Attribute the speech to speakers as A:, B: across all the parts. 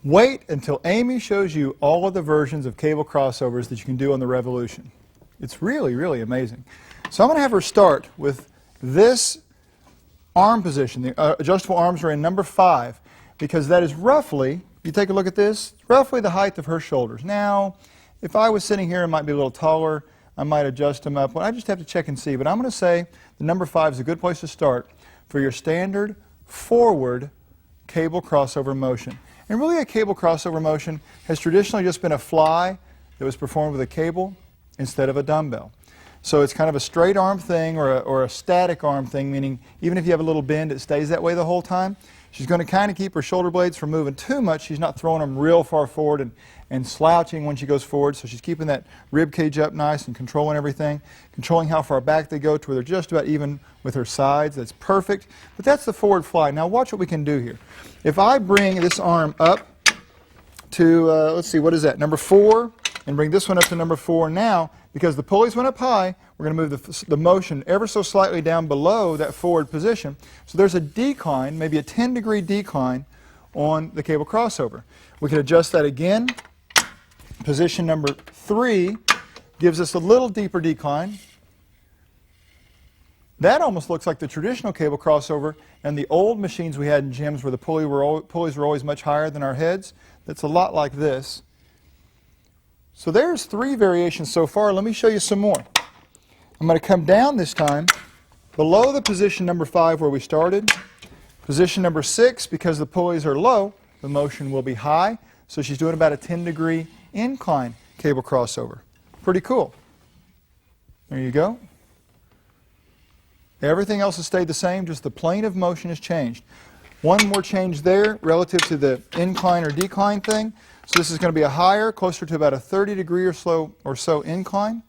A: Wait until Amy shows you all of the versions of cable crossovers that you can do on the Revolution. It's really, really amazing. So I'm going to have her start with this arm position. The adjustable arms are in number 5 because that is roughly, you take a look at this, roughly the height of her shoulders. Now, if I was sitting here, it might be a little taller. I might adjust them up. Well, I just have to check and see. But I'm going to say the number 5 is a good place to start for your standard forward cable crossover motion. And really a cable crossover motion has traditionally just been a fly that was performed with a cable instead of a dumbbell. So it's kind of a straight arm thing or a static arm thing, meaning even if you have a little bend, it stays that way the whole time. She's going to kind of keep her shoulder blades from moving too much. She's not throwing them real far forward and slouching when she goes forward. So she's keeping that rib cage up nice and controlling everything, controlling how far back they go to where they're just about even with her sides. That's perfect. But that's the forward fly. Now watch what we can do here. If I bring this arm up to, let's see, what is that, number 4, and bring this one up to number 4 now, because the pulleys went up high, we're going to move the motion ever so slightly down below that forward position. So there's a decline, maybe a 10-degree decline on the cable crossover. We can adjust that again. Position number 3 gives us a little deeper decline. That almost looks like the traditional cable crossover and the old machines we had in gyms where the pulleys were always much higher than our heads. That's a lot like this. So there's 3 variations so far. Let me show you some more. I'm going to come down this time below the position number 5 where we started. Position number 6, because the pulleys are low, the motion will be high. So she's doing about a 10-degree incline cable crossover. Pretty cool. There you go. Everything else has stayed the same, just the plane of motion has changed. One more change there relative to the incline or decline thing. So this is going to be a higher, closer to about a 30-degree or so incline.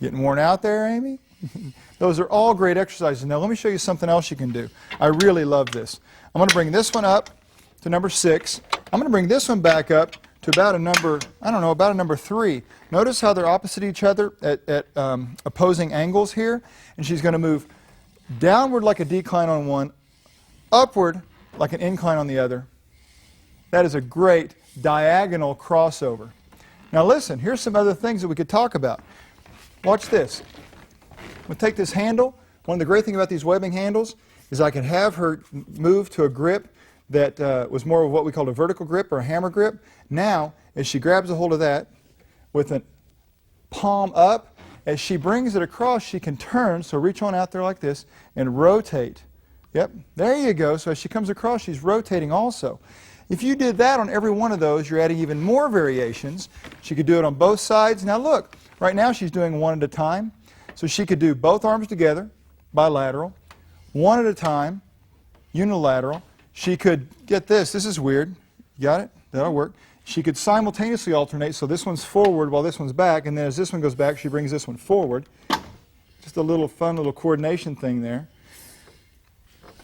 A: Getting worn out there, Amy? Those are all great exercises. Now let me show you something else you can do. I really love this. I'm going to bring this one up to number 6. I'm going to bring this one back up to about a number, I don't know, about a number 3. Notice how they're opposite each other at opposing angles here. And she's going to move downward like a decline on one, upward like an incline on the other. That is a great diagonal crossover. Now listen, here's some other things that we could talk about. Watch this. We'll take this handle. One of the great things about these webbing handles is I can have her move to a grip that was more of what we call a vertical grip or a hammer grip. Now, as she grabs a hold of that with a palm up, as she brings it across, she can turn, so reach on out there like this, and rotate. Yep, there you go. So as she comes across, she's rotating also. If you did that on every one of those, you're adding even more variations. She could do it on both sides. Now look, right now she's doing one at a time. So she could do both arms together, bilateral, one at a time, unilateral. She could, get this, this is weird. You got it? That'll work. She could simultaneously alternate, so this one's forward while this one's back, and then as this one goes back, she brings this one forward. Just a little fun little coordination thing there.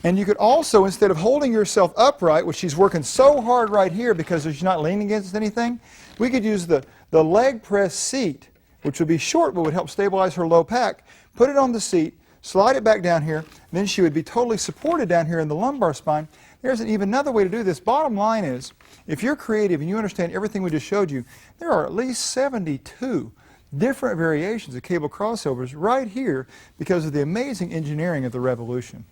A: And you could also, instead of holding yourself upright, which she's working so hard right here because she's not leaning against anything, we could use the leg press seat, which would be short but would help stabilize her low pack, put it on the seat, slide it back down here, and then she would be totally supported down here in the lumbar spine. There's even another way to do this. Bottom line is, if you're creative and you understand everything we just showed you, there are at least 72 different variations of cable crossovers right here because of the amazing engineering of the Revolution.